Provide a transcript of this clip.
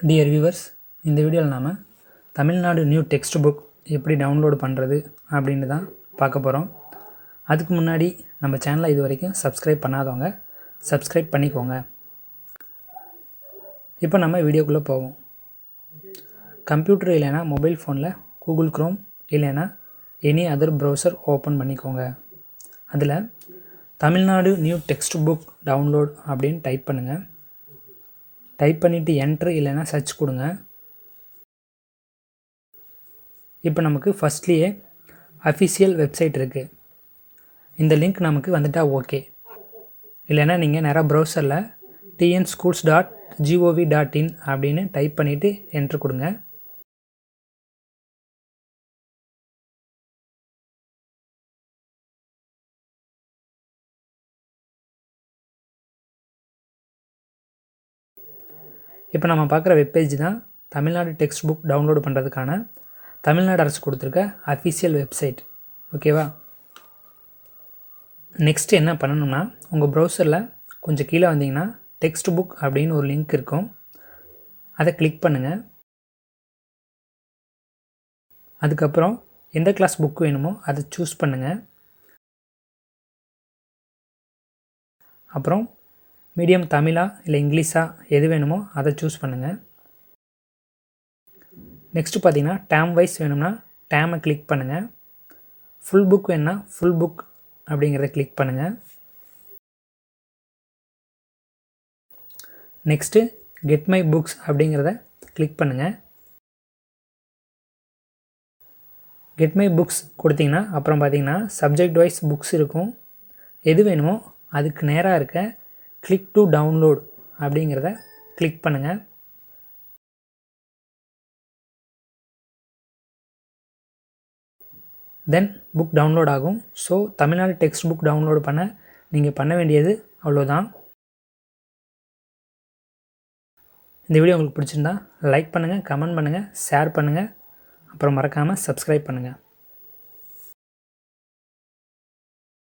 Dear viewers, இந்த வீடியோவில் நாம் தமிழ்நாடு நியூ டெக்ஸ்ட் புக் எப்படி டவுன்லோடு பண்ணுறது அப்படின்னு தான் பார்க்க போகிறோம். அதுக்கு முன்னாடி நம்ம சேனலை இது வரைக்கும் சப்ஸ்கிரைப் பண்ணாதவங்க சப்ஸ்கிரைப் பண்ணிக்கோங்க. இப்போ நம்ம வீடியோக்குள்ளே போவோம். கம்ப்யூட்டர் இல்லைனா மொபைல் ஃபோனில் கூகுள் க்ரோம் இல்லைனா எனி அதர் ப்ரௌசர் ஓப்பன் பண்ணிக்கோங்க. அதில் Tamil Nadu new text book download அப்படின்னு டைப் பண்ணுங்கள். டைப் பண்ணிவிட்டு என்ட்ரு இல்லைனா சர்ச் கொடுங்க. இப்போ நமக்கு ஃபஸ்ட்லேயே அஃபிஷியல் வெப்சைட் இருக்குது. இந்த லிங்க் நமக்கு வந்துட்டால் ஓகே. இல்லைனா நீங்கள் நேராக ப்ரௌசரில் tnschools.gov.in அப்படின்னு டைப் பண்ணிவிட்டு என்ட்ரு கொடுங்க. இப்போ நம்ம பார்க்குற வெப்பேஜ் தான் தமிழ்நாடு டெக்ஸ்ட் புக் டவுன்லோடு பண்ணுறதுக்கான தமிழ்நாடு அரசு கொடுத்துருக்க அஃபிஷியல் வெப்சைட். ஓகேவா? நெக்ஸ்ட் என்ன பண்ணணும்னா, உங்கள் ப்ரௌசரில் கொஞ்சம் கீழே வந்தீங்கன்னா டெக்ஸ்ட் புக் அப்படின்னு ஒரு லிங்க் இருக்கும். அதை கிளிக் பண்ணுங்கள். அதுக்கப்புறம் எந்த கிளாஸ் புக் வேணுமோ அதை சூஸ் பண்ணுங்கள். அப்புறம் மீடியம் தமிழா இல்லை இங்கிலீஷா எது வேணுமோ அதை சூஸ் பண்ணுங்கள். நெக்ஸ்ட்டு பார்த்தீங்கன்னா டேம் வைஸ் வேணும்னா டேமை கிளிக் பண்ணுங்கள். ஃபுல் புக் வேணும்னா ஃபுல் புக் அப்படிங்கிறத கிளிக் பண்ணுங்கள். நெக்ஸ்ட்டு கெட் மை புக்ஸ் அப்படிங்கிறத கிளிக் பண்ணுங்கள். கெட் மை புக்ஸ் கொடுத்தீங்கன்னா அப்புறம் பார்த்தீங்கன்னா சப்ஜெக்ட் வைஸ் புக்ஸ் இருக்கும். எது வேணுமோ அதுக்கு நேராக இருக்க கிளிக் டு டவுன்லோட் அப்படிங்கிறத கிளிக் பண்ணுங்கள். தென் புக் டவுன்லோட் ஆகும். So Tamil Nadu text book download பண்ண நீங்கள் பண்ண வேண்டியது அவ்வளோதான். இந்த வீடியோ உங்களுக்கு பிடிச்சிருந்தா லைக் பண்ணுங்கள், கமெண்ட் பண்ணுங்கள், ஷேர் பண்ணுங்கள், அப்புறம் மறக்காமல் சப்ஸ்கிரைப் பண்ணுங்கள்.